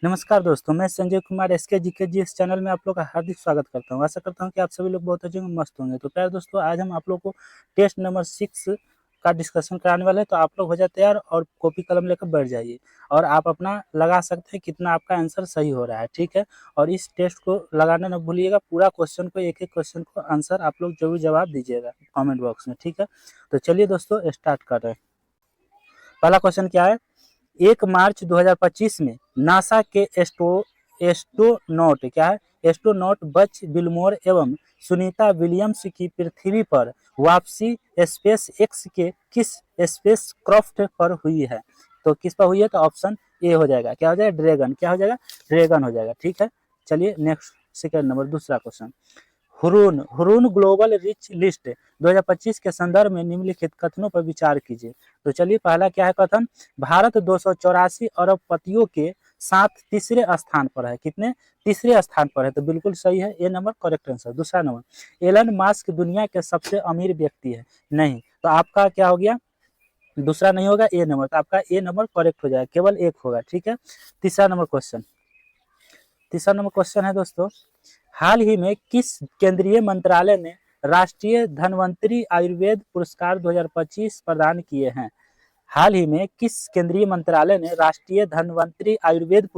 नमस्कार दोस्तों, मैं संजय कुमार एसके जीके जी इस चैनल में आप लोग का हार्दिक स्वागत करता हूं। आशा करता हूं कि आप सभी लोग बहुत अच्छे होंगे, मस्त होंगे। तो प्यारे दोस्तों, आज हम आप लोग को टेस्ट नंबर 6 का डिस्कशन कराने वाले हैं। तो आप लोग हो जाए तैयार और कॉपी कलम लेकर बैठ जाइए और आप अपना लगा सकते हैं कितना आपका आंसर सही हो रहा है, ठीक है। और इस टेस्ट को लगाना न भूलिएगा, पूरा क्वेश्चन को एक एक क्वेश्चन को आंसर आप लोग जरूर जवाब दीजिएगा कॉमेंट बॉक्स में, ठीक है। तो चलिए दोस्तों, स्टार्ट कर रहे हैं। पहला क्वेश्चन क्या है? 1 मार्च 2025 में नासा के एस्ट्रोनॉट क्या है? एस्ट्रोनॉट बच विल्मोर एवं सुनीता विलियम्स की पृथ्वी पर वापसी स्पेस एक्स के किस स्पेस क्राफ्ट पर हुई है? तो किस पर हुई है? तो ऑप्शन ए हो जाएगा, क्या हो जाएगा? ड्रैगन। क्या हो जाएगा? ड्रैगन हो जाएगा, ठीक है। चलिए नेक्स्ट, सेकंड नंबर, दूसरा question. Hurun Hurun global rich list 2025 के संदर्भ में निम्नलिखित कथनों पर विचार कीजिए। तो चलिए, पहला क्या है कथन? भारत 284 अरबपतियों के साथ तीसरे स्थान पर है। कितने? तीसरे स्थान पर है, तो बिल्कुल सही है, ए नंबर करेक्ट आंसर। दूसरा नंबर, एलन मास्क दुनिया के सबसे अमीर व्यक्ति है। नहीं, तो आपका क्या हो गया? दूसरा नहीं होगा, ए नंबर। तो आपका ए नंबर करेक्ट हो जाएगा, केवल एक होगा, ठीक है। तीसरा नंबर क्वेश्चन, तीसरा नंबर क्वेश्चन है दोस्तों, हाल ही में किस केंद्रीय मंत्रालय ने राष्ट्रीय धन्वंतरी आयुर्वेद पुरस्कार 2025 प्रदान किए हैं? हाल ही में किस केंद्रीय मंत्रालय ने राष्ट्रीय धन्वंतरी आयुर्वेद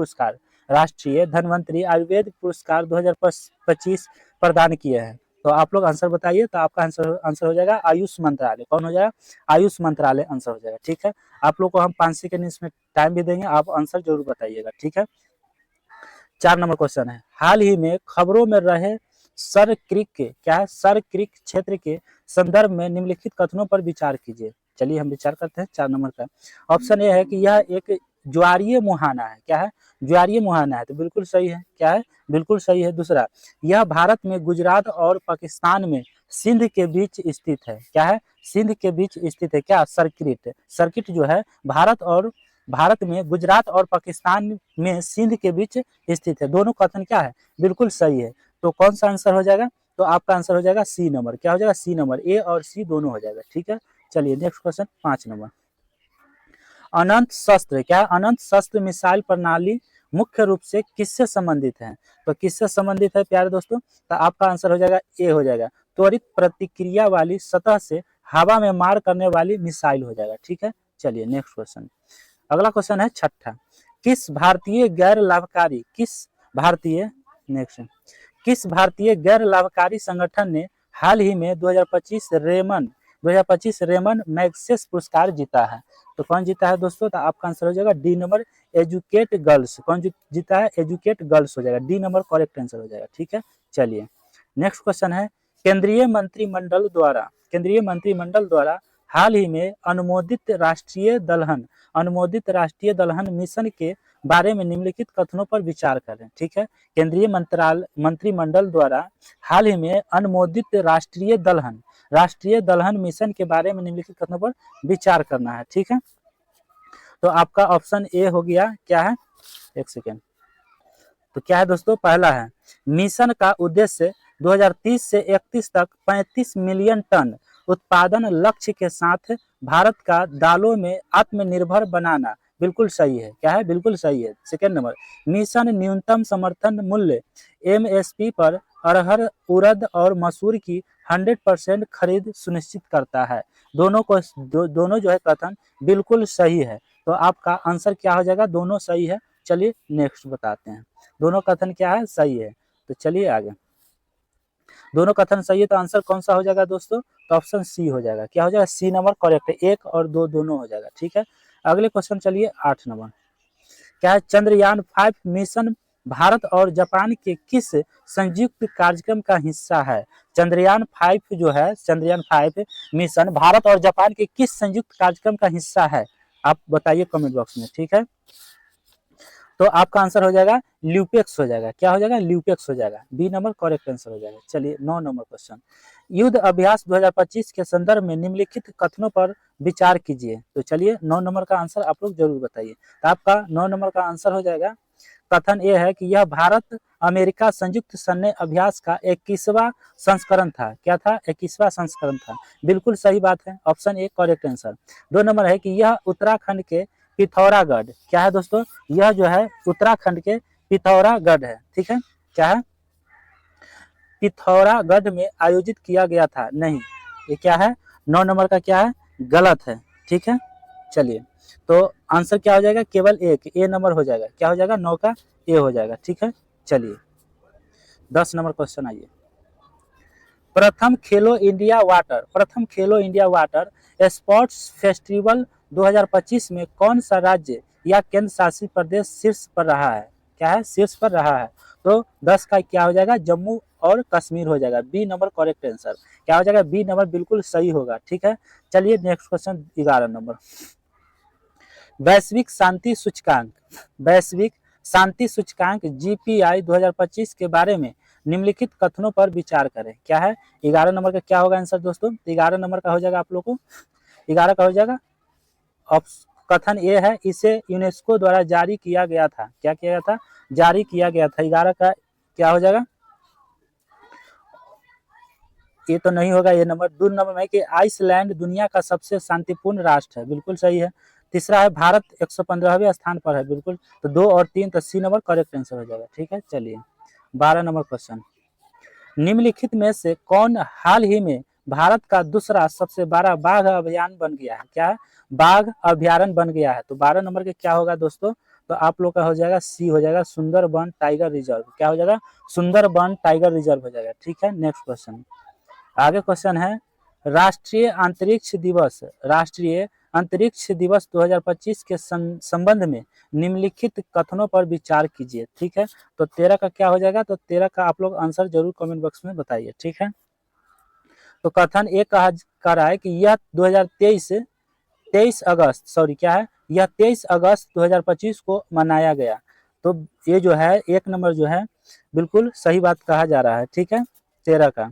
पुरस्कार 2025 प्रदान किए हैं? तो आप लोग आंसर बताइए। तो आपका आंसर हो जाएगा आयुष मंत्रालय। कौन हो जाएगा? आयुष मंत्रालय आंसर हो जाएगा, ठीक है। आप लोग को हम 5 सेकंड इसमें टाइम भी देंगे, आप आंसर जरूर बताइएगा, ठीक है। 4 नंबर क्वेश्चन है, हाल ही में खबरों में रहे सर क्रिक के क्या है? सर क्रिक क्षेत्र के संदर्भ में निम्नलिखित कथनों पर विचार कीजिए। चलिए हम विचार करते हैं 4 नंबर का। ऑप्शन ए है कि यह एक ज्वारीय मुहाना है। क्या है? ज्वारीय मुहाना है, तो बिल्कुल सही है। क्या है? बिल्कुल सही है। दूसरा, यह भारत में गुजरात और पाकिस्तान में सिंध के बीच स्थित है। क्या है? सिंध के बीच स्थित है। क्या? सर्किट। सर्किट जो है भारत में गुजरात और पाकिस्तान में सिंध के बीच स्थित है। दोनों कथन क्या है? बिल्कुल सही है। तो कौन सा आंसर हो जाएगा? तो आपका आंसर हो जाएगा सी नंबर। क्या हो जाएगा? सी नंबर। ए और सी दोनों हो जाएगा, ठीक है। चलिए नेक्स्ट क्वेश्चन, 5 नंबर। अनंत शस्त्र क्या है? अनंत शस्त्र मिसाइल प्रणाली मुख्य रूप से किससे संबंधित है? तो किससे संबंधित है प्यारे दोस्तों? तो आपका आंसर हो जाएगा ए हो जाएगा, त्वरित प्रतिक्रिया वाली सतह से हवा में मार करने वाली मिसाइल हो जाएगा, ठीक है। चलिए नेक्स्ट क्वेश्चन। अगला क्वेश्चन है छठा, भारतीय नेक्स्ट किस भारतीय गैर लाभकारी संगठन ने हाल ही में 2025 रेमन मैग्सेस पुरस्कार जीता है? तो कौन जीता है दोस्तों? तो आपका आंसर हो जाएगा डी नंबर, एजुकेट गर्ल्स। कौन जीता है? एजुकेट गर्ल्स हो जाएगा, डी नंबर करेक्ट आंसर हो जाएगा, ठीक है। चलिए नेक्स्ट क्वेश्चन है, केंद्रीय मंत्रिमंडल द्वारा हाल ही में अनुमोदित राष्ट्रीय दलहन मिशन के बारे में निम्नलिखित कथनों पर विचार करें, ठीक है। केंद्रीय मंत्रिमंडल द्वारा हाल ही में अनुमोदित राष्ट्रीय दलहन मिशन के बारे में निम्नलिखित कथनों पर विचार करना है, ठीक है। तो आपका ऑप्शन ए हो गया, क्या है? एक सेकेंड। तो क्या है दोस्तों? पहला है, मिशन का उद्देश्य 2030 से 31 तक 35 मिलियन टन उत्पादन लक्ष्य के साथ भारत का दालों में आत्मनिर्भर बनाना। बिल्कुल सही है। क्या है? बिल्कुल सही है। सेकेंड नंबर, मिशन न्यूनतम समर्थन मूल्य एमएसपी पर अरहर, उड़द और मसूर की 100% खरीद सुनिश्चित करता है। दोनों जो है कथन बिल्कुल सही है। तो आपका आंसर क्या हो जाएगा? दोनों सही है। चलिए नेक्स्ट बताते हैं, दोनों कथन क्या है? सही है। तो चलिए आगे, दोनों कथन सही है तो आंसर कौन सा हो जाएगा दोस्तों? तो ऑप्शन सी हो जाएगा। क्या हो जाएगा? सी नंबर करेक्ट है, 1 और 2 दोनों हो जाएगा, ठीक है। अगले क्वेश्चन चलिए 8 नंबर, क्या है? चंद्रयान 5 मिशन भारत और जापान के किस संयुक्त कार्यक्रम का हिस्सा है? चंद्रयान 5 मिशन भारत और जापान के किस संयुक्त कार्यक्रम का हिस्सा है? आप बताइए कमेंट बॉक्स में, ठीक है। तो आपका आंसर हो जाएगा ल्यूपेक्स हो जाएगा। क्या हो जाएगा? ल्यूपेक्स हो जाएगा, बी नंबर करेक्ट आंसर हो जाएगा। चलिए 9 नंबर क्वेश्चन, युद्ध अभ्यास 2025 के संदर्भ में निम्नलिखित कथनों पर विचार कीजिए। तो चलिए 9 नंबर का आंसर आप लोग जरूर बताइए। तो आपका 9 नंबर का आंसर हो जाएगा, कथन ये है कि यह भारत अमेरिका संयुक्त सैन्य अभ्यास का 21वां संस्करण था। क्या था? 21वां संस्करण था, बिल्कुल सही बात है। Option A correct answer. 2 number है कि यह उत्तराखंड के पिथौरागढ़ क्या है दोस्तों, यह जो है उत्तराखंड के पिथौरागढ़ है, ठीक है, क्या है, पिथौरागढ़ में आयोजित किया गया था, नहीं, ये क्या है, 9 नंबर का क्या है, गलत है, ठीक है। चलिए, तो आंसर क्या हो जाएगा, केवल एक, ए नंबर हो जाएगा, क्या हो जाएगा, 9 का ए हो जाएगा, ठीक है। चलिए 10 नंबर क्वेश्चन आइए। प्रथम खेलो इंडिया वाटर स्पोर्ट्स फेस्टिवल 2025 में कौन सा राज्य या केंद्र शासित प्रदेश शीर्ष पर रहा है, क्या है, शीर्ष पर रहा है, तो 10 का क्या हो जाएगा, जम्मू और कश्मीर हो जाएगा, बी नंबर करेक्ट आंसर, क्या हो जाएगा, बी नंबर बिल्कुल सही होगा, ठीक है। चलिए नेक्स्ट क्वेश्चन 11 नंबर। वैश्विक शांति सूचकांक जीपीआई 2025 के बारे में निम्नलिखित कथनों पर विचार करें, क्या है, 11 नंबर का क्या होगा आंसर दोस्तों, 11 नंबर का हो जाएगा आप लोग को, 11 का हो जाएगा कथन ए है, इसे यूनेस्को द्वारा जारी किया गया था, क्या किया गया था, जारी किया गया था, 11 का क्या हो जाएगा, ये तो नहीं होगा, ये नंबर 2 नंबर में कि आइसलैंड दुनिया का सबसे शांतिपूर्ण राष्ट्र है, बिल्कुल सही है। तीसरा है भारत 115वें स्थान पर है, बिल्कुल, तो 2 और 3, तो सी नंबर करेक्ट आंसर हो जाएगा, ठीक है। चलिए 12 नंबर क्वेश्चन, निम्नलिखित में से कौन हाल ही में भारत का दूसरा सबसे बड़ा बाघ अभियान बन गया है, क्या है, बाघ अभ्यारण्य बन गया है, तो 12 नंबर के क्या होगा दोस्तों, तो आप लोग का हो जाएगा सी हो जाएगा, सुंदरबन टाइगर रिजर्व, क्या हो जाएगा, सुंदरबन टाइगर रिजर्व हो जाएगा, ठीक है। नेक्स्ट क्वेश्चन, आगे क्वेश्चन है, राष्ट्रीय अंतरिक्ष दिवस 2025 के संबंध में निम्नलिखित कथनों पर विचार कीजिए, ठीक है। तो 13 का क्या हो जाएगा, तो 13 का आप लोग आंसर जरूर कमेंट बॉक्स में बताइए, ठीक है। तो कथन एक कह रहा है कि यह 23 अगस्त क्या है, यह 23 अगस्त 2025 को मनाया गया, तो ये जो है एक नंबर जो है बिल्कुल सही बात कहा जा रहा है, ठीक है, 13 का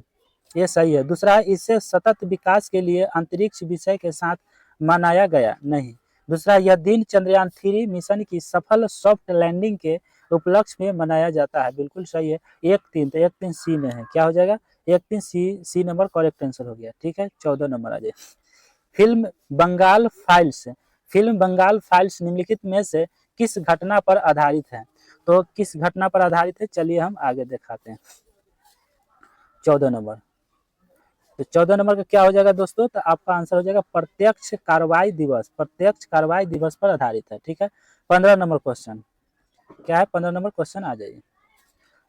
ये सही है। दूसरा है, इससे सतत विकास के लिए अंतरिक्ष विषय के साथ मनाया गया, नहीं। दूसरा, यह दिन चंद्रयान 3 मिशन की सफल सॉफ्ट लैंडिंग के उपलक्ष्य में मनाया जाता है, बिल्कुल सही है। 1-3, तो 1-3 सी में है, क्या हो जाएगा, 1-3 सी नंबर करेक्ट आंसर हो गया, ठीक है। 14 नंबर आ जाए, फिल्म बंगाल फाइल्स निम्नलिखित में से किस घटना पर आधारित है, तो किस घटना पर आधारित है, चलिए हम आगे दिखाते हैं। 14 नंबर, तो 14 नंबर का क्या हो जाएगा दोस्तों, तो आपका आंसर हो जाएगा प्रत्यक्ष कार्रवाई दिवस पर आधारित है, ठीक है। 15 नंबर क्वेश्चन, क्या है, 15 नंबर क्वेश्चन आ जाइए।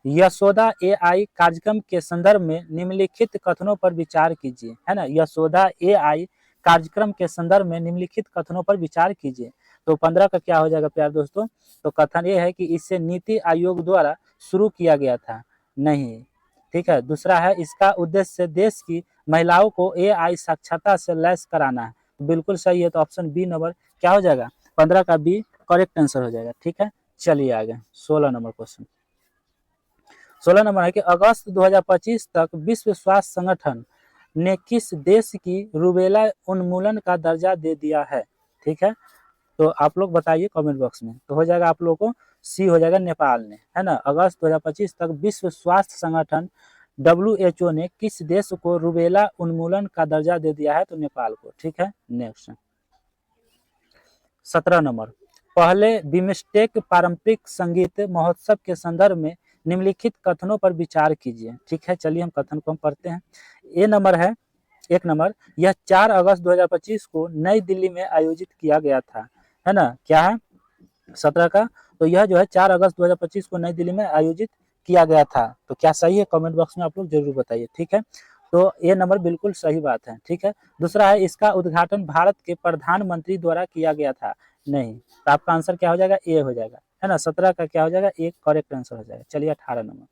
यशोदा एआई कार्यक्रम के संदर्भ में निम्नलिखित कथनों पर विचार कीजिए, है ना, यशोदा एआई कार्यक्रम के संदर्भ में निम्नलिखित कथनों पर विचार कीजिए, तो 15 का क्या हो जाएगा प्यार दोस्तों, तो कथन ये है कि इसे नीति आयोग द्वारा शुरू किया गया था, नहीं, ठीक है। दूसरा है, इसका उद्देश्य देश की महिलाओं को एआई साक्षरता से लैस कराना है, तो बिल्कुल सही है, तो ऑप्शन बी नंबर क्या हो जाएगा, 15 का बी करेक्ट आंसर हो जाएगा, ठीक है। चलिए आगे 16 नंबर क्वेश्चन, 16 नंबर है कि अगस्त 2025 तक विश्व स्वास्थ्य संगठन ने किस देश की रूबेला उन्मूलन का दर्जा दे दिया है, ठीक है। तो आप लोग बताइए कमेंट बॉक्स में, तो हो जाएगा आप लोगों को सी हो जाएगा, नेपाल ने, है ना। अगस्त 2025 तक विश्व स्वास्थ्य संगठन WHO ने किस देश को रूबेला उन्मूलन का दर्जा दे दिया है, तो नेपाल को, ठीक है। नेक्स्ट 17 नंबर, पहले बिम्स्टेक पारंपरिक संगीत महोत्सव के संदर्भ में निम्नलिखित कथनों पर विचार कीजिए, ठीक है। चलिए हम कथन को हम पढ़ते हैं। ए नंबर है, एक नंबर, यह 4 अगस्त 2025 को नई दिल्ली में आयोजित किया गया था, है ना, क्या है 17 का, तो यह जो है 4 अगस्त 2025 को नई दिल्ली में आयोजित किया गया था, तो क्या सही है, कमेंट बॉक्स में आप लोग जरूर बताइए, ठीक है। तो ये नंबर बिल्कुल सही बात है, ठीक है। दूसरा है, इसका उद्घाटन भारत के प्रधानमंत्री द्वारा किया गया था, नहीं, तो आपका आंसर क्या हो जाएगा, ए हो जाएगा, है ना। 17 का क्या हो जाएगा, एक करेक्ट आंसर हो जाएगा। चलिए 18 नंबर,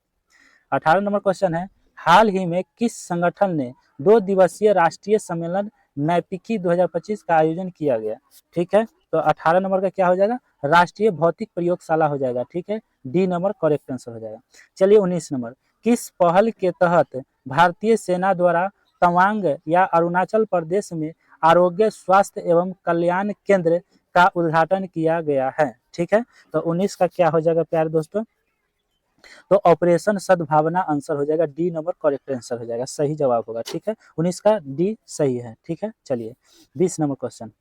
18 नंबर क्वेश्चन है, हाल ही में किस संगठन ने 2 दिवसीय राष्ट्रीय सम्मेलन मैपिकी 2025 का आयोजन किया गया, ठीक है। तो 18 नंबर का क्या हो जाएगा, राष्ट्रीय भौतिक प्रयोगशाला हो जाएगा, ठीक है, डी नंबर करेक्ट आंसर हो जाएगा। चलिए 19 नंबर, किस पहल के तहत भारतीय सेना द्वारा तवांग या अरुणाचल प्रदेश में आरोग्य स्वास्थ्य एवं कल्याण केंद्र का उद्घाटन किया गया है, ठीक है। तो 19 का क्या हो जाएगा प्यारे दोस्तों, तो ऑपरेशन सद्भावना आंसर हो जाएगा, डी नंबर करेक्ट आंसर हो जाएगा, सही जवाब होगा, ठीक है। 19 का डी सही है, ठीक है। चलिए 20 नंबर क्वेश्चन,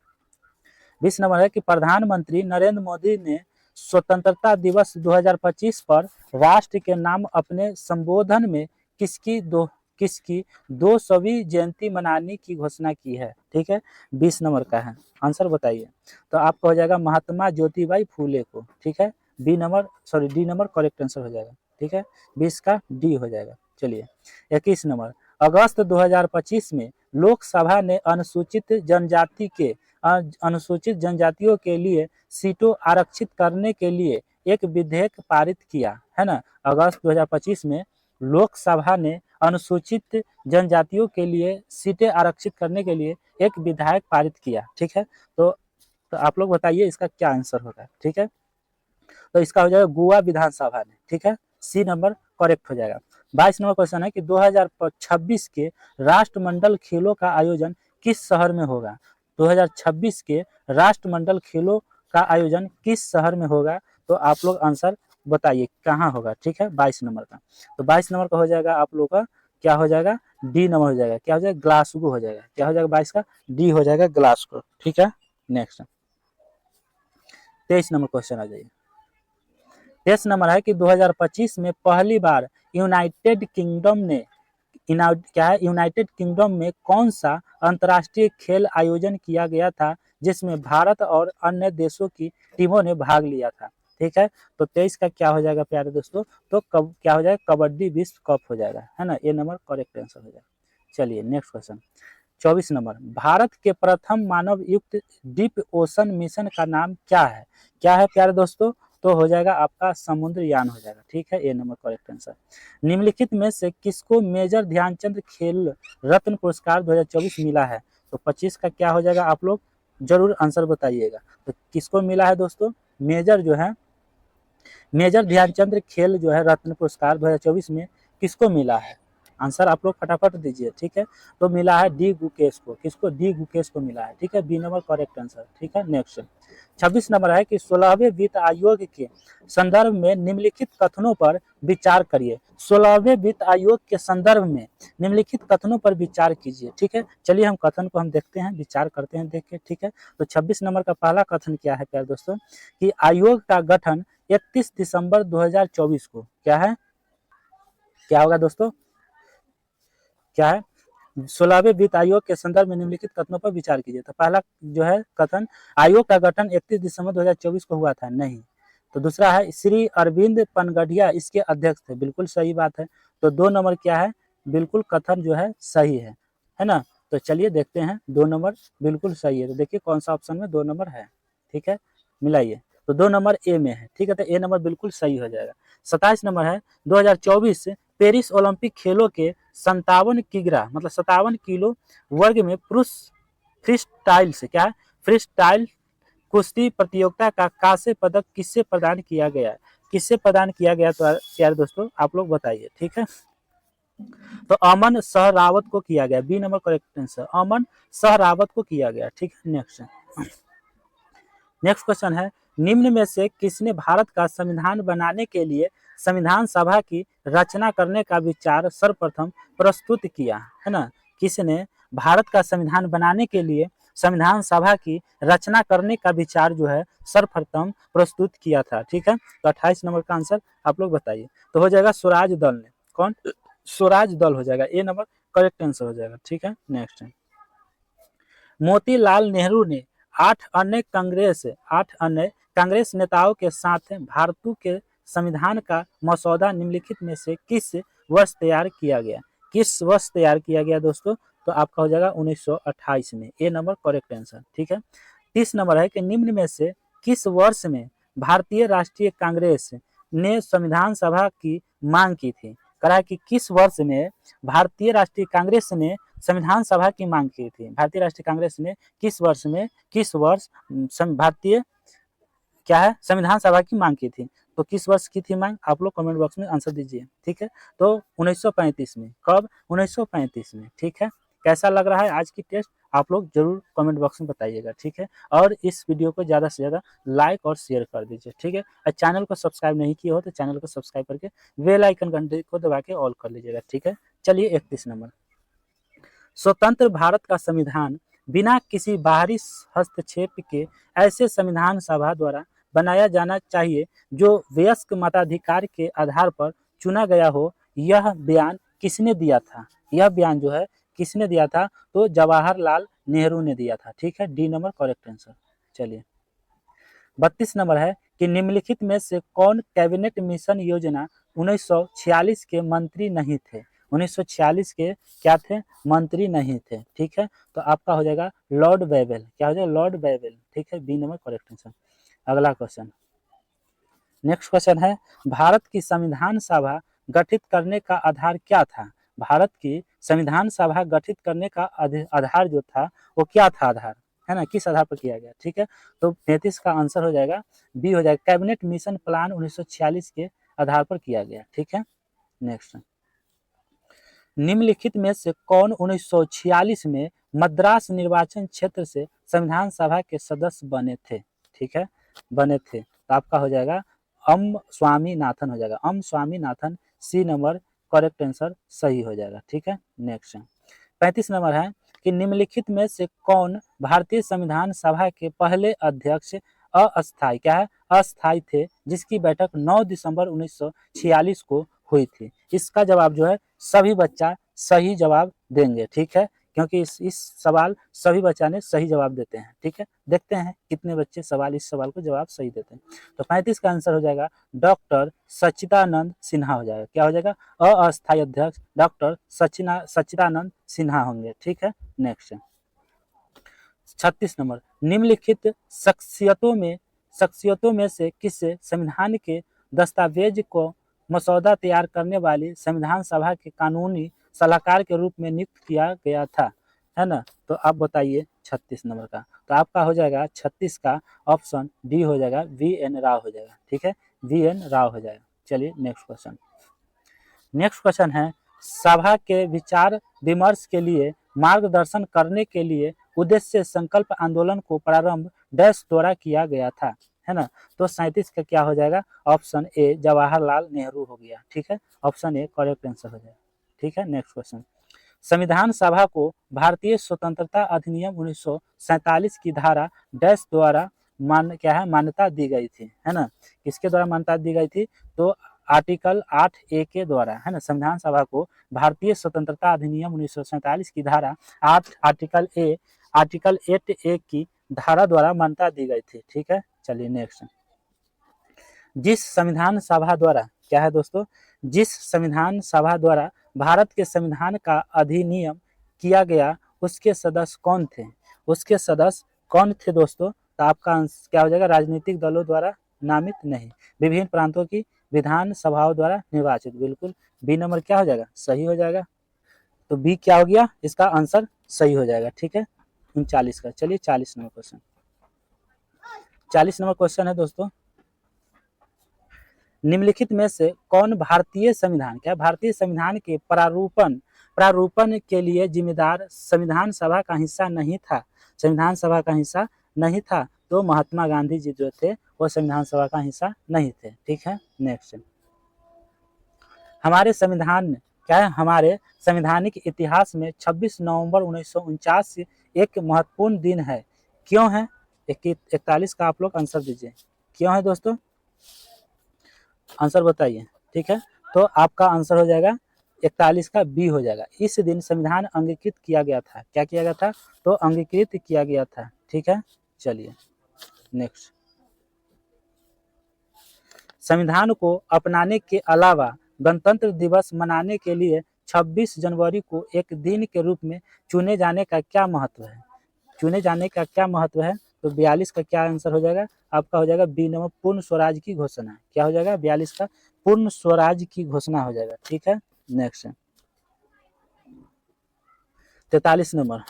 20 नंबर है कि प्रधानमंत्री नरेंद्र मोदी ने स्वतंत्रता दिवस 2025 पर राष्ट्र के नाम अपने संबोधन में किसकी 200वीं जयंती मनाने की घोषणा की है। ठीक है, 20 नंबर का है, आंसर बताइए। तो आपका हो जाएगा महात्मा ज्योतिबाई फूले को। ठीक है, डी नंबर करेक्ट आंसर हो जाएगा। ठीक है, 20 का डी हो जाएगा। चलिए 21 नंबर, अगस्त 2025 में लोकसभा ने अनुसूचित जनजातियों के लिए सीटों आरक्षित करने के लिए एक विधेयक पारित किया है ना। अगस्त 2025 में लोकसभा ने अनुसूचित जनजातियों के लिए सीटें आरक्षित करने के लिए एक विधेयक पारित किया। ठीक है, तो आप लोग बताइए इसका क्या आंसर होगा। ठीक है, तो इसका हो जाएगा गोवा विधानसभा ने। ठीक है, सी नंबर करेक्ट हो जाएगा। 22 नंबर क्वेश्चन है कि 2026 के राष्ट्रमंडल खेलों का आयोजन किस शहर में होगा। 2026 के राष्ट्रमंडल खेलों का आयोजन किस शहर में होगा, तो आप लोग आंसर बताइए कहाँ होगा। ठीक है, 22 नंबर का, तो 22 नंबर का हो जाएगा आप लोग का क्या हो जाएगा, डी नंबर हो जाएगा। क्या हो जाएगा, ग्लासगो हो जाएगा। क्या हो जाएगा 22 का, डी हो जाएगा ग्लासगो। ठीक है, नेक्स्ट 23 नंबर क्वेश्चन आ जाइए। 23 नंबर है कि 2025 में पहली बार यूनाइटेड किंगडम में कौन सा अंतर्राष्ट्रीय खेल आयोजन किया गया था जिसमें भारत और अन्य देशों की टीमों ने भाग लिया था। ठीक है, तो 23 का क्या हो जाएगा प्यारे दोस्तों, तो क्या हो जाएगा, कबड्डी विश्व कप हो जाएगा, है ना। ये नंबर करेक्ट आंसर हो जाएगा। चलिए नेक्स्ट क्वेश्चन 24 नंबर, भारत के प्रथम मानव युक्त डीप ओशन मिशन का नाम क्या है। क्या है प्यारे दोस्तों, तो हो जाएगा आपका समुद्रयान हो जाएगा। ठीक है, ए नंबर करेक्ट आंसर। निम्नलिखित में से किसको मेजर ध्यानचंद खेल रत्न पुरस्कार 2024 मिला है, तो 25 का क्या हो जाएगा, आप लोग जरूर आंसर बताइएगा। तो किसको मिला है दोस्तों, मेजर ध्यानचंद खेल जो है रत्न पुरस्कार 2024 में किसको मिला है, आंसर आप लोग फटाफट दीजिए। ठीक है, तो मिला है डी गुकेश को। किसको, डी गुकेश को मिला है। ठीक है, बी नंबर करेक्ट आंसर। ठीक है, नेक्स्ट 26 नंबर है कि 16वें वित्त आयोग के संदर्भ में निम्नलिखित कथनों पर विचार करिए। 16वें वित्त आयोग के संदर्भ में निम्नलिखित कथनों पर विचार कीजिए। ठीक है, चलिए हम कथन को हम देखते हैं, विचार करते हैं, देख के। ठीक है, तो 26 नंबर का पहला कथन क्या है प्यारे दोस्तों, कि आयोग का गठन 31 दिसंबर 2024 को क्या है, क्या होगा दोस्तों, क्या है, 16वें वित्त आयोग के संदर्भ में निम्नलिखित कथनों पर विचार कीजिए। तो पहला जो है कथन, आयोग का गठन 31 दिसंबर 2024 को हुआ था, नहीं। तो दूसरा है श्री अरविंद पनगढ़िया इसके अध्यक्ष थे, बिल्कुल सही बात है। तो 2 नंबर क्या है, बिल्कुल कथन जो है सही है ना। तो चलिए देखते हैं, 2 नंबर बिल्कुल सही है। तो देखिए कौन सा ऑप्शन में 2 नंबर है। ठीक है, मिलाइए, तो 2 नंबर ए में है। ठीक है, तो ए नंबर बिल्कुल सही हो जाएगा। 27 नंबर है 2024 पेरिस ओलंपिक खेलों के 57 किलो वर्ग में पुरुष फ्री स्टाइल से क्या है, फ्री स्टाइल कुश्ती प्रतियोगिता का कांस्य पदक किससे प्रदान किया गया है, किससे प्रदान किया गया, तो यार दोस्तों आप लोग बताइए। ठीक है, तो अमन सहरावत को किया गया, बी नंबर करेक्ट आंसर, अमन सहरावत को किया गया। ठीक है, नेक्स्ट क्वेश्चन है, निम्न में से किसने भारत का संविधान बनाने के लिए संविधान सभा की रचना करने का विचार सर्वप्रथम प्रस्तुत किया, है ना। किसने भारत का संविधान बनाने के लिए संविधान सभा की रचना करने का विचार जो है सर्वप्रथम प्रस्तुत किया था। ठीक है, तो 28 नंबर का आंसर आप लोग बताइए। तो हो जाएगा स्वराज दल ने, कौन, स्वराज दल हो जाएगा, ए नंबर करेक्ट आंसर हो जाएगा। ठीक है, नेक्स्ट मोतीलाल नेहरू ने 8 अन्य कांग्रेस नेताओं के साथ भारत के संविधान का मसौदा निम्नलिखित में से किस वर्ष तैयार किया गया, किस वर्ष तैयार किया गया दोस्तों, तो आपका हो जाएगा 1928 में, ए नंबर करेक्ट आंसर। ठीक है, 30 नंबर है कि निम्न में से किस वर्ष में भारतीय राष्ट्रीय कांग्रेस ने संविधान सभा की मांग की थी, कहा कि किस वर्ष में भारतीय राष्ट्रीय कांग्रेस ने संविधान सभा की मांग की थी। भारतीय राष्ट्रीय कांग्रेस ने किस वर्ष भारतीय क्या है संविधान सभा की मांग की थी, तो किस वर्ष की थी मांग, आप लोग कमेंट बॉक्स में आंसर दीजिए। ठीक है, तो 1935 में, कब, 1935 में। ठीक है, कैसा लग रहा है आज की टेस्ट, आप लोग जरूर कमेंट बॉक्स में बताइएगा। ठीक है, और इस वीडियो को ज़्यादा से ज़्यादा लाइक और शेयर कर दीजिए। ठीक है, और चैनल को सब्सक्राइब नहीं किया हो तो चैनल को सब्सक्राइब करके बेल आइकन घंटे को दबा के ऑल कर लीजिएगा। ठीक है, चलिए 31 नंबर, स्वतंत्र भारत का संविधान बिना किसी बाहरी हस्तक्षेप के ऐसे संविधान सभा द्वारा बनाया जाना चाहिए जो वयस्क मताधिकार के आधार पर चुना गया हो। यह बयान किसने दिया था? यह बयान जो है किसने दिया था? तो जवाहरलाल नेहरू ने दिया था। ठीक है, डी नंबर करेक्ट आंसर। चलिए 32 नंबर है कि निम्नलिखित में से कौन कैबिनेट मिशन योजना 1946 के मंत्री नहीं थे? 1946 के क्या थे? मंत्री नहीं थे। ठीक है, तो आपका हो जाएगा लॉर्ड बेवेल। क्या हो जाएगा? Lord Wavell. ठीक है, बी नंबर करेक्ट आंसर। अगला क्वेश्चन, नेक्स्ट क्वेश्चन है, भारत की संविधान सभा गठित करने का आधार क्या था? भारत की संविधान सभा गठित करने का आधार जो था वो क्या था? आधार है ना, किस आधार पर किया गया? ठीक है, तो 33 का आंसर हो जाएगा बी हो जाएगा, कैबिनेट मिशन प्लान 1946 के आधार पर किया गया। ठीक है, नेक्स्ट, निम्नलिखित में से कौन 1946 में मद्रास निर्वाचन क्षेत्र से संविधान सभा के सदस्य बने थे? ठीक है, बने थे, तो आपका हो जाएगा अम स्वामीनाथन हो जाएगा, um Swaminathan. C number correct answer सही हो जाएगा। ठीक है, नेक्स्ट 35 नंबर है कि निम्नलिखित में से कौन भारतीय संविधान सभा के पहले अध्यक्ष अस्थायी क्या है? अस्थायी थे, जिसकी बैठक 9 दिसंबर 1946 को हुई थी। इसका जवाब जो है सभी बच्चा सही जवाब देंगे। ठीक है, क्योंकि इस सवाल सभी बच्चा ने सही जवाब देते हैं। ठीक है, देखते हैं कितने बच्चे इस सवाल को जवाब सही देते हैं। तो 35 का आंसर हो जाएगा डॉक्टर सच्चिदानंद सिन्हा हो जाएगा। क्या हो जाएगा? अस्थायी अध्यक्ष डॉक्टर सच्चिदानंद सिन्हा होंगे। ठीक है, नेक्स्ट 36 नंबर, निम्नलिखित शख्सियतों में से किसे संविधान के दस्तावेज को मसौदा तैयार करने वाली संविधान सभा के कानूनी सलाहकार के रूप में नियुक्त किया गया था? है ना, तो आप बताइए 36 नंबर का। तो आपका हो जाएगा 36 का ऑप्शन डी हो जाएगा, वी एन राव हो जाएगा। ठीक है, वी एन राव हो जाएगा। चलिए नेक्स्ट क्वेश्चन, नेक्स्ट क्वेश्चन है, सभा के विचार विमर्श के लिए मार्गदर्शन करने के लिए उद्देश्य संकल्प आंदोलन को प्रारंभ डैश द्वारा किया गया था? है ना, तो 37 का क्या हो जाएगा? ऑप्शन ए जवाहरलाल नेहरू हो गया। ठीक है, ऑप्शन ए करेक्ट आंसर हो जाएगा। ठीक है, नेक्स्ट क्वेश्चन, संविधान सभा को भारतीय स्वतंत्रता अधिनियम 1947 की धारा डैश द्वारा मान्यता दी गई थी? है ना, किसके द्वारा मान्यता दी गई थी? तो आर्टिकल 8A के द्वारा। है ना, संविधान सभा को भारतीय स्वतंत्रता अधिनियम 1947 की धारा 8 आर्टिकल 8A की धारा द्वारा मान्यता दी गई थी। ठीक है, चलिए नेक्स्ट, जिस संविधान सभा द्वारा क्या है दोस्तों, जिस संविधान सभा द्वारा भारत के संविधान का अधिनियम किया गया उसके सदस्य कौन थे? उसके सदस्य कौन थे दोस्तों? तो आपका क्या हो जाएगा? राजनीतिक दलों द्वारा नामित नहीं, विभिन्न प्रांतों की विधान सभाओं द्वारा निर्वाचित। बिल्कुल बी नंबर क्या हो जाएगा? सही हो जाएगा। तो बी क्या हो गया? इसका आंसर सही हो जाएगा। ठीक है, 39 का। चलिए 40 नंबर क्वेश्चन, 40 नंबर क्वेश्चन है दोस्तों, निम्नलिखित में से कौन भारतीय संविधान के प्रारूपण के लिए जिम्मेदार संविधान सभा का हिस्सा नहीं था? संविधान सभा का हिस्सा नहीं था, तो महात्मा गांधी जी जो थे वो संविधान सभा का हिस्सा नहीं थे। ठीक है, नेक्स्ट, हमारे संविधान क्या है? हमारे संवैधानिक इतिहास में 26 नवंबर 1949 एक महत्वपूर्ण दिन है। क्यों है? 41 का आप लोग आंसर दीजिए, क्यों है दोस्तों? आंसर बताइए। ठीक है, तो आपका आंसर हो जाएगा 41 का बी हो जाएगा। इस दिन संविधान अंगीकृत किया गया था। क्या किया गया था? तो अंगीकृत किया गया था। ठीक है, चलिए नेक्स्ट, संविधान को अपनाने के अलावा गणतंत्र दिवस मनाने के लिए 26 जनवरी को एक दिन के रूप में चुने जाने का क्या महत्व है? चुने जाने का क्या महत्व है? तो 42 का क्या आंसर हो जाएगा? आपका हो जाएगा बी नंबर, पूर्ण स्वराज की घोषणा। क्या हो जाएगा? 42 का पूर्ण स्वराज की घोषणा हो जाएगा। ठीक है, नेक्स्ट 43 नंबर,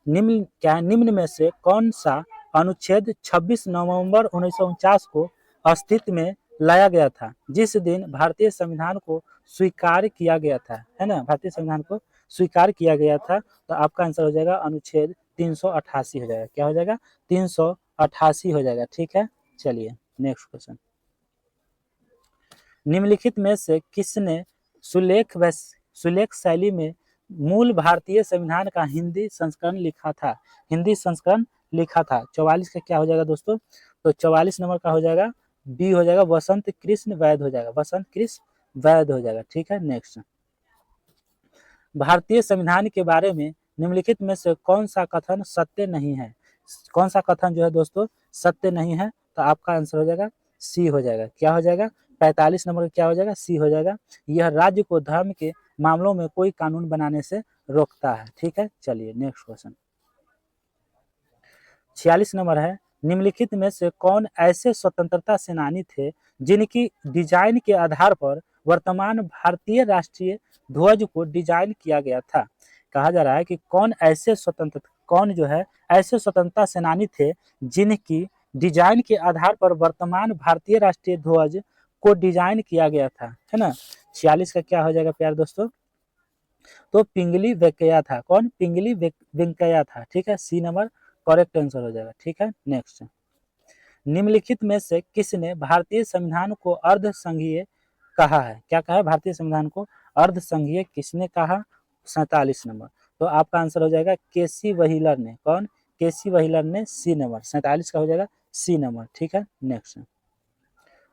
निम्न में से कौन सा अनुच्छेद 26 नवंबर 1949 को अस्तित्व में लाया गया था, जिस दिन भारतीय संविधान को स्वीकार किया गया था? है ना, भारतीय संविधान को स्वीकार किया गया था। तो आपका आंसर हो जाएगा अनुच्छेद 388 हो जाएगा। क्या हो जाएगा? 388 हो जाएगा। ठीक है, चलिए नेक्स्ट क्वेश्चन, निम्नलिखित में से किसने सुलेख शैली में मूल भारतीय संविधान का हिंदी संस्करण लिखा था? हिंदी संस्करण लिखा था। 44 का क्या हो जाएगा दोस्तों? तो 44 नंबर का हो जाएगा बी हो जाएगा, वसंत कृष्ण वैद हो जाएगा, वसंत कृष्ण वैद हो जाएगा। ठीक है, नेक्स्ट। भारतीय संविधान के बारे में निम्नलिखित में से कौन सा कथन सत्य नहीं है? कौन सा कथन जो है दोस्तों सत्य नहीं है? तो आपका आंसर हो जाएगा सी हो जाएगा। क्या हो जाएगा? 45 नंबर क्या हो जाएगा? सी हो जाएगा। यह राज्य को धर्म के मामलों में कोई कानून बनाने से रोकता है। ठीक है, चलिए नेक्स्ट क्वेश्चन। 46 नंबर है, निम्नलिखित में से कौन ऐसे स्वतंत्रता सेनानी थे जिनकी डिजाइन के आधार पर वर्तमान भारतीय राष्ट्रीय ध्वज को डिजाइन किया गया था? कहा जा रहा है कि कौन जो है ऐसे स्वतंत्रता सेनानी थे जिनकी डिजाइन के आधार पर वर्तमान भारतीय राष्ट्रीय ध्वज को डिजाइन किया गया था, है ना। 46 का क्या हो जाएगा प्यार दोस्तों? तो पिंगली वेंकैया था। कौन? पिंगली वेंकैया था। ठीक है, सी नंबर करेक्ट आंसर हो जाएगा। ठीक है, नेक्स्ट। निम्नलिखित में से किसने भारतीय संविधान को अर्धसंघीय कहा है? क्या कहा है? भारतीय संविधान को अर्धसंघीय किसने कहा? 47 नंबर। तो आपका आंसर हो जाएगा केसी व्हीलर ने। कौन? केसी व्हीलर ने। सी नंबर 47 का हो जाएगा सी नंबर। ठीक है, नेक्स्ट।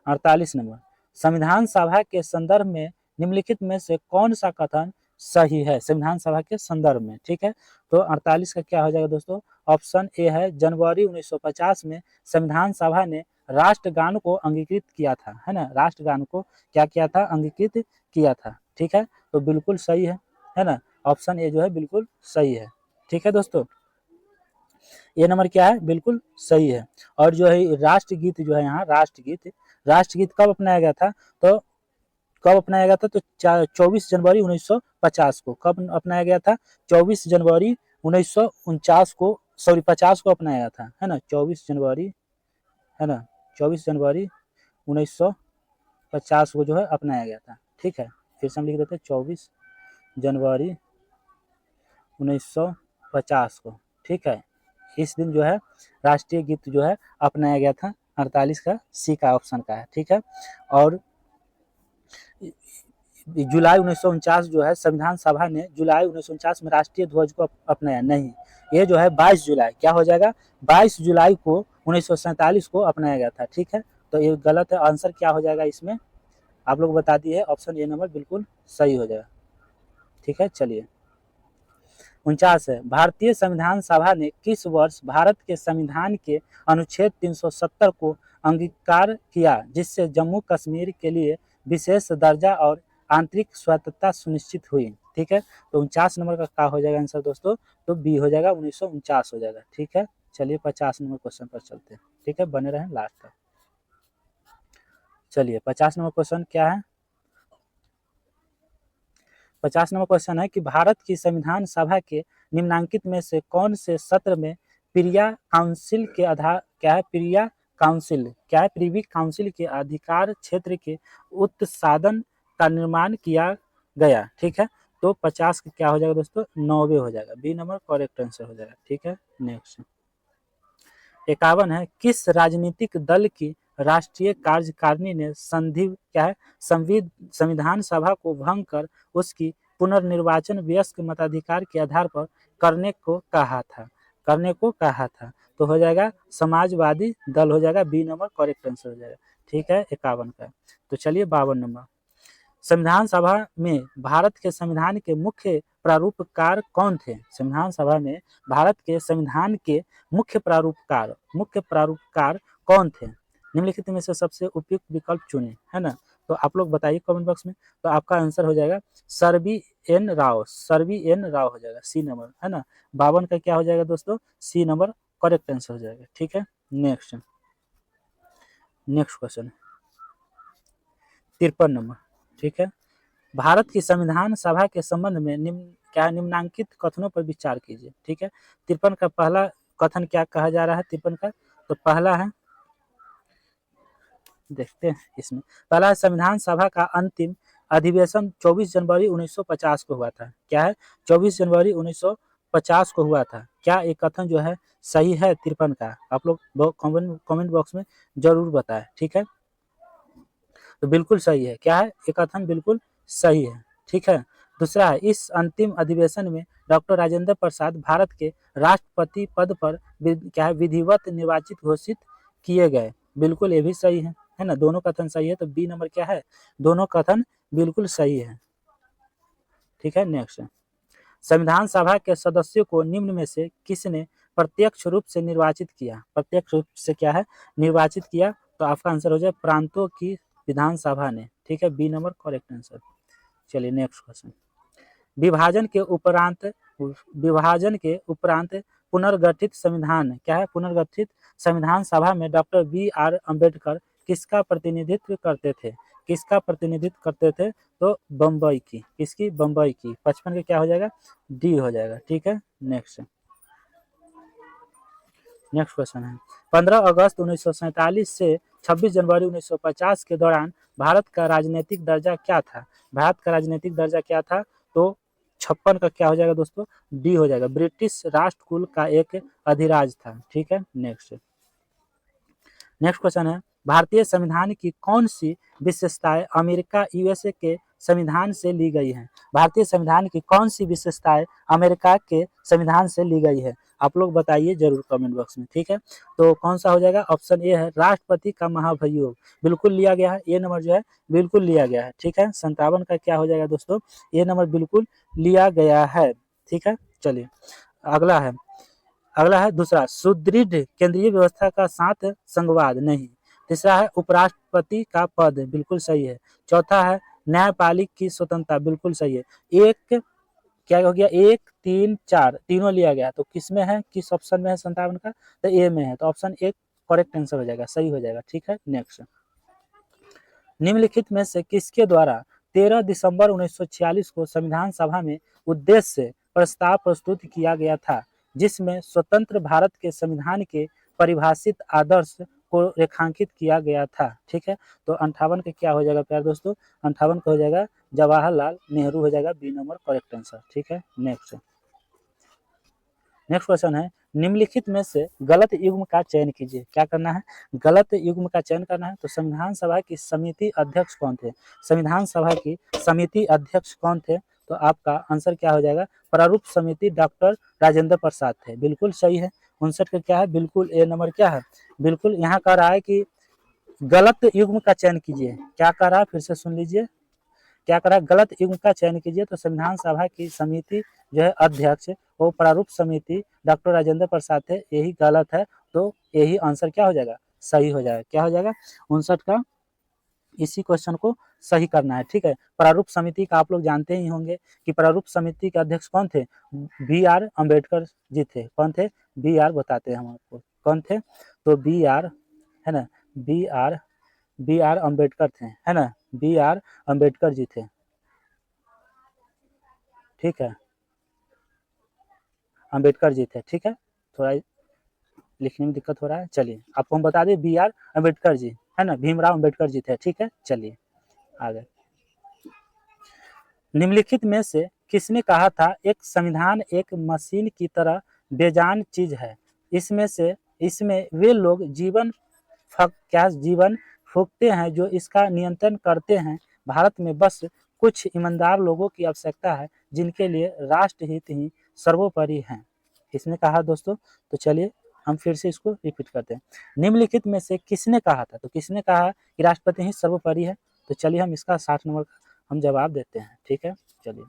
48 नंबर, संविधान सभा के संदर्भ में निम्नलिखित में से कौन सा कथन सही है? संविधान सभा के संदर्भ में। ठीक है, तो 48 का क्या हो जाएगा दोस्तों? ऑप्शन ए है, जनवरी 1950 में संविधान सभा ने राष्ट्रगान को अंगीकृत किया था, है ना। राष्ट्रगान को क्या किया था? अंगीकृत किया था। ठीक है, तो बिल्कुल सही है ना। ऑप्शन ए जो है बिल्कुल सही है। ठीक है दोस्तों, ये नंबर क्या है? बिल्कुल सही है। और जो है राष्ट्रगीत जो है यहाँ राष्ट्रगीत कब अपनाया गया था? तो कब अपनाया गया था? तो 24 जनवरी 1950 को। कब अपनाया गया था? 24 जनवरी 1949 को, सॉरी 50 को अपनाया गया था, है ना। 24 जनवरी, है ना, 24 जनवरी 1950 को जो है अपनाया गया था। ठीक है, फिर से हम लिख देते हैं 24 जनवरी 1950 को। ठीक है, इस दिन जो है राष्ट्रीय गीत जो है अपनाया गया था। 48 का सी का ऑप्शन का है। ठीक है, और जुलाई 1949 जो है संविधान सभा ने जुलाई 1949 में राष्ट्रीय ध्वज को अपनाया नहीं। ये जो है 22 जुलाई, क्या हो जाएगा? 22 जुलाई को 1947 को अपनाया गया था। ठीक है, तो ये गलत है। आंसर क्या हो जाएगा इसमें? आप लोग बता दिए, ऑप्शन ए नंबर बिल्कुल सही हो जाएगा। ठीक है, चलिए 49 है, भारतीय संविधान सभा ने किस वर्ष भारत के संविधान के अनुच्छेद 370 को अंगीकार किया जिससे जम्मू कश्मीर के लिए विशेष दर्जा और आंतरिक स्वायत्तता सुनिश्चित हुई? ठीक है, तो 49 नंबर का क्या हो जाएगा आंसर दोस्तों? तो बी हो जाएगा, 1949 हो जाएगा। ठीक है, चलिए 50 नंबर क्वेश्चन पर चलते हैं। ठीक है, बने रहें लास्ट तक। चलिए 50 नंबर क्वेश्चन क्या है? 50 नंबर क्वेश्चन है कि भारत की संविधान सभा के निम्नांकित में से कौन से सत्र में प्रिया काउंसिल के आधार क्या है? प्रिया काउंसिल क्या है? प्रीवी काउंसिल के अधिकार क्षेत्र के उत्साधन का निर्माण किया गया? ठीक है, तो 50 का क्या हो जाएगा दोस्तों? 90 हो जाएगा। बी नंबर करेक्ट आंसर हो जाएगा। ठीक है, नेक्स्ट। 51 है, किस राजनीतिक दल की राष्ट्रीय कार्यकारिणी ने संधि क्या है संविधान सभा को भंग कर उसकी पुनर्निर्वाचन वयस्क मताधिकार के आधार पर करने को कहा था? तो हो जाएगा समाजवादी दल हो जाएगा। बी नंबर करेक्ट आंसर हो जाएगा। ठीक है, 51 का। तो चलिए 52 नंबर, संविधान सभा में भारत के संविधान के मुख्य प्रारूपकार कौन थे? संविधान सभा में भारत के संविधान के मुख्य प्रारूपकार कौन थे? निम्नलिखित में से सबसे उपयुक्त विकल्प चुने, है ना। तो आप लोग बताइए कमेंट बॉक्स में। तो आपका आंसर हो जाएगा सर्वी एन राव हो जाएगा, सी नंबर, है ना। 52 का क्या हो जाएगा दोस्तों? सी नंबर करेक्ट आंसर हो जाएगा। ठीक है, नेक्स्ट क्वेश्चन 53 नंबर। ठीक है, भारत की संविधान सभा के संबंध में निम्नांकित कथनों पर विचार कीजिए। ठीक है, 53 का पहला कथन क्या कहा जा रहा है? 53 का तो पहला है, देखते हैं इसमें। पहला है, संविधान सभा का अंतिम अधिवेशन 24 जनवरी 1950 को हुआ था। क्या है? 24 जनवरी 1950 को हुआ था। क्या ये कथन जो है सही है? 53 का आप लोग कमेंट बॉक्स में जरूर बताएं। ठीक है, तो बिल्कुल सही है। क्या है? ये कथन बिल्कुल सही है। ठीक है, दूसरा है, इस अंतिम अधिवेशन में डॉक्टर राजेंद्र प्रसाद भारत के राष्ट्रपति पद पर क्या है विधिवत निर्वाचित घोषित किए गए। बिल्कुल ये भी सही है ना, दोनों कथन सही है, तो बी नंबर क्या है, दोनों कथन बिल्कुल सही है। ठीक है, नेक्स्ट, संविधान सभा के सदस्यों को निम्न में से किसने प्रत्यक्ष रूप से निर्वाचित किया? प्रत्यक्ष रूप से क्या है, निर्वाचित किया, तो आपका आंसर हो जाए प्रांतों की विधानसभा ने। ठीक है, बी नंबर करेक्ट आंसर। चलिए नेक्स्ट क्वेश्चन, विभाजन के उपरांत पुनर्गठित संविधान क्या है, पुनर्गठित संविधान सभा में डॉक्टर बी.आर. अम्बेडकर किसका प्रतिनिधित्व करते थे? किसका प्रतिनिधित्व करते थे? तो बम्बई की, किसकी, बम्बई की। 55 का क्या हो जाएगा, डी हो जाएगा। ठीक है, नेक्स्ट क्वेश्चन है, 15 अगस्त 1947 से 26 जनवरी 1950 के दौरान भारत का राजनीतिक दर्जा क्या था? भारत का राजनीतिक दर्जा क्या था? तो 56 का क्या हो जाएगा दोस्तों, डी हो जाएगा, ब्रिटिश राष्ट्रकुल का एक अधिराज था। ठीक है, नेक्स्ट क्वेश्चन है, भारतीय संविधान की कौन सी विशेषताएं अमेरिका यूएसए के संविधान से ली गई हैं? भारतीय संविधान की कौन सी विशेषताएं अमेरिका के संविधान से ली गई है? आप लोग बताइए जरूर कमेंट बॉक्स में। ठीक है, तो कौन सा हो जाएगा, ऑप्शन ए है राष्ट्रपति का महाभियोग, बिल्कुल लिया गया है, ए नंबर जो है बिल्कुल लिया गया है। ठीक है, 57 का क्या हो जाएगा दोस्तों, ए नंबर बिल्कुल लिया गया है। ठीक है, चलिए अगला है दूसरा, सुदृढ़ केंद्रीय व्यवस्था का साथ संघवाद नहीं। तीसरा है उपराष्ट्रपति का पद, बिल्कुल सही है। चौथा है न्यायपालिक की स्वतंत्रता, बिल्कुल सही है। एक क्या हो गया, 1 3 4 तीनों लिया गया, तो किस में है, किस ऑप्शन में है 57 का, तो ए में है, तो ऑप्शन ए करेक्ट आंसर हो जाएगा, सही हो जाएगा। ठीक है, नेक्स्ट, निम्नलिखित में से किसके द्वारा 13 दिसंबर 1946 को संविधान सभा में उद्देश्य प्रस्ताव प्रस्तुत किया गया था, जिसमें स्वतंत्र भारत के संविधान के परिभाषित आदर्श को रेखांकित किया गया था? ठीक है, तो 58 का क्या हो जाएगा प्यारे दोस्तों, 58 का हो जाएगा जवाहरलाल नेहरू हो जाएगा, बी नंबर करेक्ट आंसर। ठीक है, नेक्स्ट क्वेश्चन है, निम्नलिखित में से गलत युग्म का चयन कीजिए। क्या करना है, गलत युग्म का चयन करना है। तो संविधान सभा की समिति अध्यक्ष कौन थे? संविधान सभा की समिति अध्यक्ष कौन थे? तो आपका आंसर क्या हो जाएगा, प्रारूप समिति डॉक्टर राजेंद्र प्रसाद थे, बिल्कुल सही है। 59 का क्या है, बिल्कुल ए नंबर क्या है, बिल्कुल यहाँ कह रहा है कि गलत युग्म का चयन कीजिए। क्या कह रहा है, फिर से सुन लीजिए, क्या करा, गलत युग्म का चयन कीजिए। तो संविधान सभा की समिति जो है अध्यक्ष वो प्रारूप समिति डॉक्टर राजेंद्र प्रसाद थे, यही गलत है, तो यही आंसर क्या हो जाएगा, सही हो जाएगा। क्या हो जाएगा, 59 का, इसी क्वेश्चन को सही करना है। ठीक है, प्रारूप समिति का आप लोग जानते ही होंगे कि प्रारूप समिति के अध्यक्ष कौन थे, बी.आर. अम्बेडकर जी थे। कौन थे, बी.आर. बताते हैं हम आपको कौन थे, तो बी.आर. है ना, बी.आर. अम्बेडकर थे, है ना, बी.आर. अम्बेडकर जी थे। ठीक है, अम्बेडकर जी थे। ठीक है, थोड़ा लिखने में दिक्कत हो रहा है, चलिए आपको हम बता दें बी.आर. अम्बेडकर जी, है ना, भीमराव अम्बेडकर जी थे। ठीक है, चलिए आगे, निम्नलिखित में से किसने कहा था एक संविधान एक मशीन की तरह बेजान चीज है? इसमें वे लोग जीवन फूकते हैं जो इसका नियंत्रण करते हैं। भारत में बस कुछ ईमानदार लोगों की आवश्यकता है जिनके लिए राष्ट्रहित ही सर्वोपरि है। इसने कहा दोस्तों, तो चलिए हम फिर से इसको रिपीट करते हैं, निम्नलिखित में से किसने कहा था, तो किसने कहा कि राष्ट्रपति ही सर्वोपरि है? तो चलिए हम इसका 60 नंबर का हम जवाब देते हैं। ठीक है, चलिए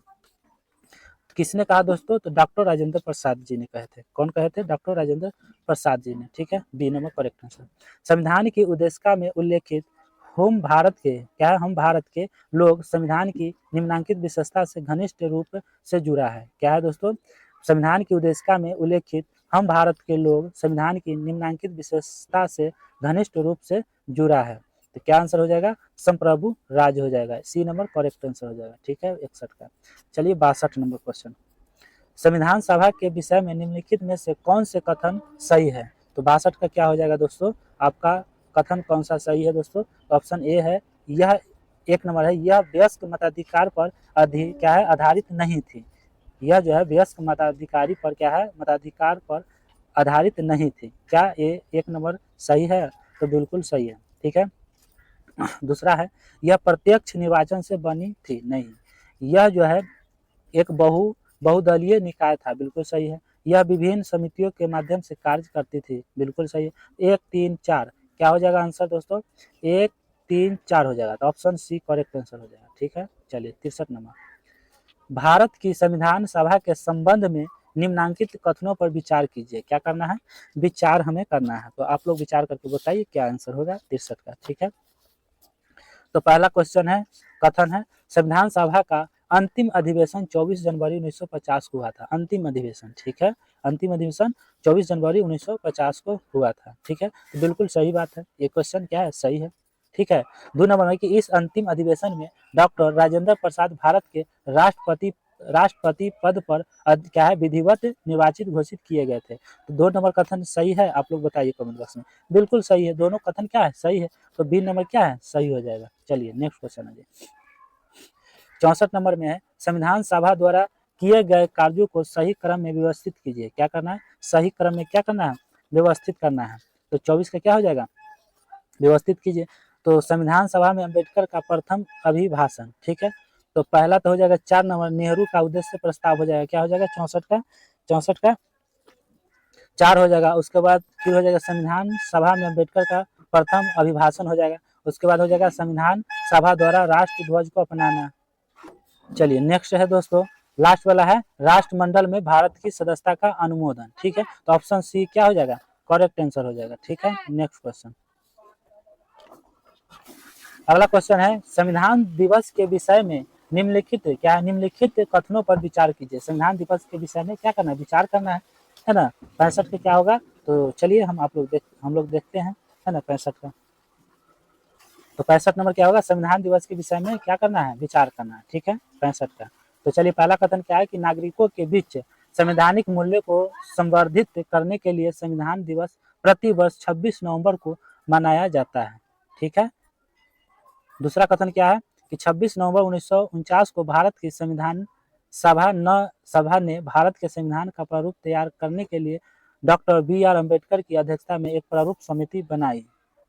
किसने कहा दोस्तों, तो डॉक्टर राजेंद्र प्रसाद जी ने कहे थे। कौन कहे थे, डॉक्टर राजेंद्र प्रसाद जी ने। ठीक है, बी नंबर करेक्ट आंसर। संविधान की उद्देशिका में उल्लेखित हम भारत के लोग संविधान की निम्नांकित विशेषता से घनिष्ठ रूप से जुड़ा है। क्या है दोस्तों, संविधान की उद्देशिका में उल्लेखित हम भारत के लोग संविधान की निम्नांकित विशेषता से घनिष्ठ रूप से जुड़ा है। तो क्या आंसर हो जाएगा, संप्रभु राज हो जाएगा, सी नंबर करेक्ट आंसर हो जाएगा। ठीक है, 61 का। चलिए 62 नंबर क्वेश्चन, संविधान सभा के विषय में निम्नलिखित में से कौन से कथन सही है? तो 62 का क्या हो जाएगा दोस्तों, आपका कथन कौन सा सही है दोस्तों, तो ऑप्शन ए है, यह एक नंबर है, यह वयस्क मताधिकार पर क्या है आधारित नहीं थी। यह जो है वयस्क मताधिकारी पर क्या है, मताधिकार पर आधारित नहीं थी। क्या ये एक नंबर सही है? तो बिल्कुल सही है। ठीक है, दूसरा है, यह प्रत्यक्ष निर्वाचन से बनी थी, नहीं, यह जो है एक बहुदलीय निकाय था, बिल्कुल सही है। यह विभिन्न समितियों के माध्यम से कार्य करती थी, बिल्कुल सही है। 1, 3, 4 क्या हो जाएगा आंसर दोस्तों? 1, 3, 4 हो जाएगा, तो ऑप्शन सी करेक्ट आंसर हो जाएगा। ठीक है, चलिए 63 नंबर। भारत की संविधान सभा के संबंध में निम्नांकित कथनों पर विचार कीजिए। क्या करना है? विचार हमें करना है, तो आप लोग विचार करके बताइए क्या आंसर होगा 63 का। ठीक है, तो पहला क्वेश्चन है, कथन है, संविधान सभा का अंतिम अधिवेशन 24 जनवरी 1950 को हुआ था। अंतिम अधिवेशन, ठीक है, अंतिम अधिवेशन 24 जनवरी 1950 को हुआ था। ठीक है, तो बिल्कुल सही बात है, ये क्वेश्चन क्या है, सही है। ठीक है, 2 नंबर में कि इस अंतिम अधिवेशन में डॉक्टर राजेंद्र प्रसाद भारत के राष्ट्रपति पद पर क्या है, विधिवत निर्वाचित घोषित किए गए थे। तो 2 नंबर कथन सही है, आप लोग बताइए कमेंट बॉक्स में। बिल्कुल सही है, दोनों कथन क्या है, सही है, तो बी नंबर क्या है, सही हो जाएगा। चलिए नेक्स्ट क्वेश्चन है जी, 64 नंबर में है, संविधान सभा द्वारा किए गए कार्यों को सही क्रम में व्यवस्थित कीजिए। क्या करना है? सही क्रम में क्या करना है? व्यवस्थित करना है। तो 24 का क्या हो जाएगा? व्यवस्थित कीजिए। तो संविधान सभा में अम्बेडकर का प्रथम अभिभाषण, ठीक है, तो पहला तो हो जाएगा 4 नंबर, नेहरू का उद्देश्य प्रस्ताव हो जाएगा, क्या हो जाएगा 64 का 4 हो जाएगा। उसके बाद फिर हो जाएगा संविधान सभा में अम्बेडकर का प्रथम अभिभाषण हो जाएगा। उसके बाद हो जाएगा संविधान सभा द्वारा राष्ट्र ध्वज को अपनाना। चलिए नेक्स्ट है दोस्तों, लास्ट वाला है, राष्ट्रमंडल में भारत की सदस्यता का अनुमोदन। ठीक है, तो ऑप्शन सी क्या हो जाएगा? करेक्ट आंसर हो जाएगा। ठीक है, नेक्स्ट क्वेश्चन, अगला क्वेश्चन है, संविधान दिवस के विषय में निम्नलिखित क्या है, निम्नलिखित कथनों पर विचार कीजिए। संविधान दिवस के विषय में क्या करना है? विचार करना है ना। 65 का क्या होगा? तो चलिए हम लोग देखते हैं, है ना 65 का। तो 65 नंबर क्या होगा? संविधान दिवस के विषय में क्या करना है? विचार करना है। ठीक है, 65 का। तो चलिए पहला कथन क्या है कि नागरिकों के बीच संवैधानिक मूल्य को संवर्धित करने के लिए संविधान दिवस प्रति वर्ष 26 नवंबर को मनाया जाता है। ठीक है, दूसरा कथन क्या है कि 26 नवंबर 1949 को भारत की संविधान सभा ने भारत के संविधान का प्रारूप तैयार करने के लिए डॉक्टर बी.आर. अम्बेडकर की अध्यक्षता में एक प्रारूप समिति बनाई।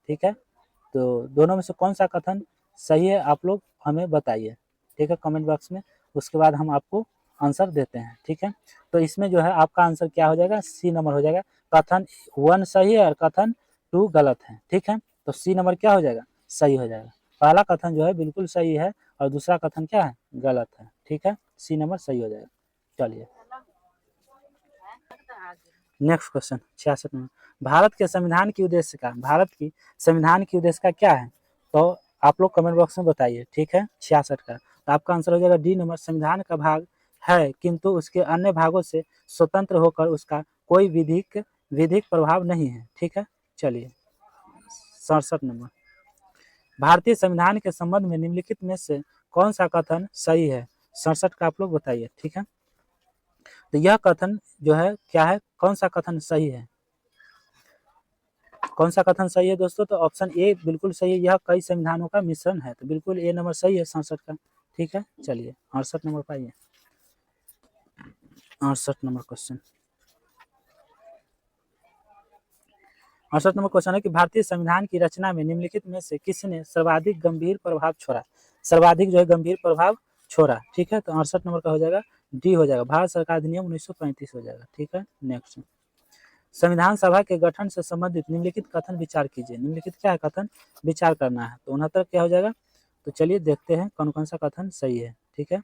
ठीक है, तो दोनों में से कौन सा कथन सही है, आप लोग हमें बताइए। ठीक है, कमेंट बॉक्स में, उसके बाद हम आपको आंसर देते हैं। ठीक है, तो इसमें जो है आपका आंसर क्या हो जाएगा? सी नंबर हो जाएगा। कथन 1 सही है और कथन 2 गलत है। ठीक है, तो सी नंबर क्या हो जाएगा? सही हो जाएगा। पहला कथन जो है बिल्कुल सही है और दूसरा कथन क्या है? गलत है। ठीक है, सी नंबर सही हो जाएगा। चलिए नेक्स्ट क्वेश्चन, 66 नंबर, भारत के संविधान की उद्देश्य का क्या है? तो आप लोग कमेंट बॉक्स में बताइए। ठीक है, 66 का, तो आपका आंसर हो जाएगा डी नंबर, संविधान का भाग है किंतु उसके अन्य भागों से स्वतंत्र होकर उसका कोई विधिक प्रभाव नहीं है। ठीक है, चलिए 67 नंबर, भारतीय संविधान के संबंध में निम्नलिखित में से कौन सा कथन सही है? 67 का आप लोग बताइए। ठीक है, तो यह कथन जो है क्या है, कौन सा कथन सही है? कौन सा कथन सही है दोस्तों? तो ऑप्शन ए बिल्कुल सही है, यह कई संविधानों का मिश्रण है, तो बिल्कुल ए नंबर सही है 67 का। ठीक है, चलिए 68 नंबर पाइए, 68 नंबर क्वेश्चन, 68 नंबर क्वेश्चन है कि भारतीय संविधान की रचना में निम्नलिखित में से किसने सर्वाधिक गंभीर प्रभाव छोड़ा? सर्वाधिक जो है गंभीर प्रभाव छोड़ा। ठीक है, तो 68 नंबर का हो जाएगा डी हो जाएगा, भारत सरकार अधिनियम 1935 हो जाएगा। ठीक है, नेक्स्ट, संविधान सभा के गठन से संबंधित निम्नलिखित कथन विचार कीजिए। निम्नलिखित क्या है? कथन विचार करना है, तो 69 क्या हो जाएगा? तो चलिए देखते हैं कौन कौन सा कथन सही है। ठीक है,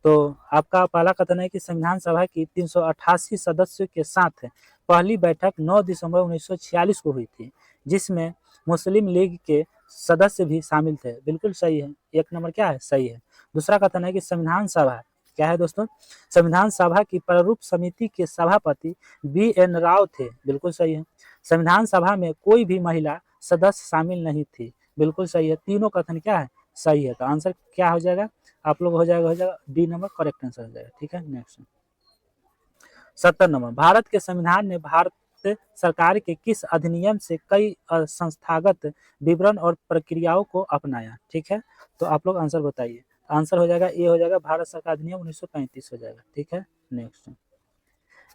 तो आपका पहला कथन है कि संविधान सभा की 388 सदस्यों के साथ पहली बैठक 9 दिसंबर 1946 को हुई थी, जिसमें मुस्लिम लीग के सदस्य भी शामिल थे। बिल्कुल सही है, 1 नंबर क्या है? सही है। दूसरा कथन है कि संविधान सभा क्या है दोस्तों? संविधान सभा की प्रारूप समिति के सभापति बी.एन. राव थे। बिल्कुल सही है। संविधान सभा में कोई भी महिला सदस्य शामिल नहीं थी। बिल्कुल सही है। तीनों कथन क्या है? सही है। तो आंसर क्या हो जाएगा आप लोग? हो जाएगा डी नंबर करेक्ट आंसर हो जाएगा। ठीक है, नेक्स्ट 70 नंबर, भारत के संविधान ने भारत सरकार के किस अधिनियम से कई संस्थागत विवरण और प्रक्रियाओं को अपनाया? ठीक है, तो आप लोग आंसर बताइए। आंसर हो जाएगा ए हो जाएगा, भारत सरकार अधिनियम 1935 हो जाएगा। ठीक है, नेक्स्ट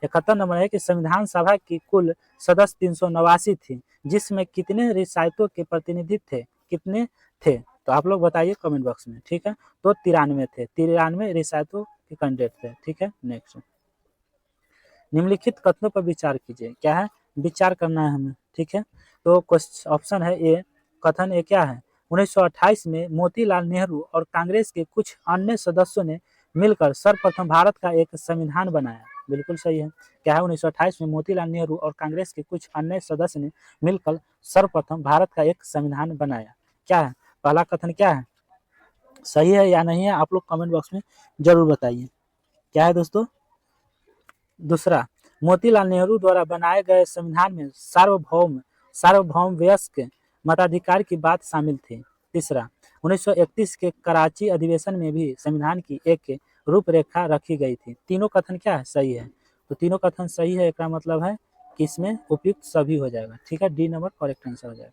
71 नंबर है कि संविधान सभा की कुल सदस्य 389 थी, जिसमें कितने रियासतों के प्रतिनिधि थे? कितने थे? तो आप लोग बताइए कमेंट बॉक्स में, ठीक है। तो 93 थे, 93 रियासतों के कैंडिडेट थे, ठीक है। नेक्स्ट, निम्नलिखित कथनों पर विचार कीजिए। क्या है, विचार करना है हमें, ठीक है। तो क्वेश्चन ऑप्शन है ए, कथन ए क्या है, 1928 में मोतीलाल नेहरू और कांग्रेस के कुछ अन्य सदस्यों ने मिलकर सर्वप्रथम भारत का एक संविधान बनाया। बिल्कुल सही है। क्या है, 1928 में मोतीलाल नेहरू और कांग्रेस के कुछ अन्य सदस्य ने मिलकर सर्वप्रथम भारत का एक संविधान बनाया। क्या है, पहला कथन क्या है, सही है या नहीं है, आप लोग कमेंट बॉक्स में जरूर बताइए। क्या है दोस्तों, दूसरा, मोतीलाल नेहरू द्वारा बनाए गए संविधान में सार्वभौम वयस्क मताधिकार की बात शामिल थी। तीसरा, 1931 के कराची अधिवेशन में भी संविधान की एक रूपरेखा रखी गई थी। तीनों कथन क्या है, सही है। तो तीनों कथन सही है, इसका मतलब है कि इसमें उपयुक्त सभी हो जाएगा, ठीक है। डी नंबर करेक्ट आंसर हो जाएगा।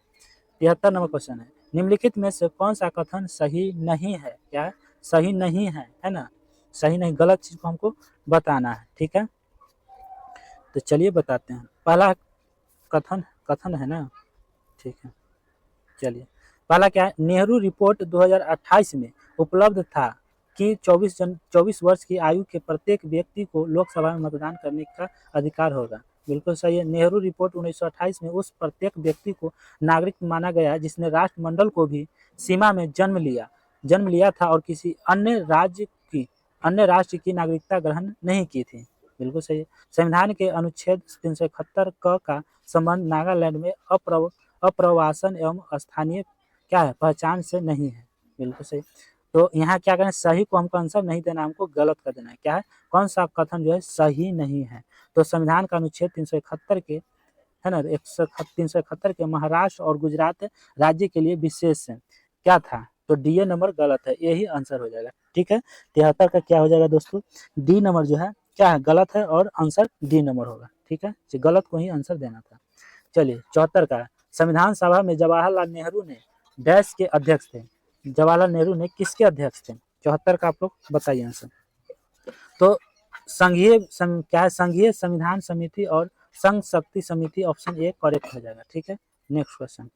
73 नंबर क्वेश्चन है, निम्नलिखित में से कौन सा कथन सही नहीं है। क्या है, सही नहीं है ना, सही नहीं, गलत चीज को हमको बताना है, ठीक है। तो चलिए बताते हैं। पहला कथन कथन है ना, ठीक है। चलिए, पहला क्या है, नेहरू रिपोर्ट 2028 में उपलब्ध था कि 24 वर्ष की आयु के प्रत्येक व्यक्ति को लोकसभा में मतदान करने का अधिकार होगा। बिल्कुल सही है। नेहरू रिपोर्ट 1928 में उस प्रत्येक व्यक्ति को नागरिक माना गया जिसने राष्ट्रमंडल को भी सीमा में जन्म लिया था और किसी अन्य राष्ट्र की नागरिकता ग्रहण नहीं की थी। बिल्कुल सही है। संविधान के अनुच्छेद 371 क का संबंध नागालैंड में अप्रवासन एवं स्थानीय क्या है, पहचान से नहीं है। बिल्कुल सही। तो यहाँ क्या करना है, सही को हमको आंसर नहीं देना, हमको गलत कर देना है। क्या है, कौन सा कथन जो है सही नहीं है। तो संविधान का अनुच्छेद 371 के है ना, 371 के महाराष्ट्र और गुजरात राज्य के लिए विशेष क्या था, तो डी नंबर गलत है, यही आंसर हो जाएगा, ठीक है। 73 का क्या हो जाएगा दोस्तों, डी नंबर जो है क्या है, गलत है और आंसर डी नंबर होगा, ठीक है। गलत को ही आंसर देना था। चलिए, 74 का, संविधान सभा में जवाहरलाल नेहरू ने डैश के अध्यक्ष थे। जवाहरलाल नेहरू ने किसके अध्यक्ष थे, 74 का आप लोग बताइए आंसर। तो क्या है, संघीय संविधान समिति और संघ शक्ति समिति, ऑप्शन ए करेक्ट हो जाएगा, ठीक है। नेक्स्ट क्वेश्चन,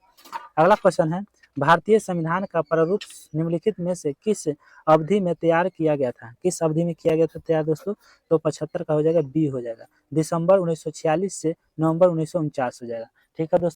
अगला क्वेश्चन है, भारतीय संविधान का प्रारूप निम्नलिखित में से किस अवधि में तैयार किया गया था। किस अवधि में किया गया था तैयार दोस्तों, तो 75 का हो जाएगा, बी हो जाएगा। दिसंबर 1946 से नवंबर 1949 हो जाएगा, ठीक है दोस्तों।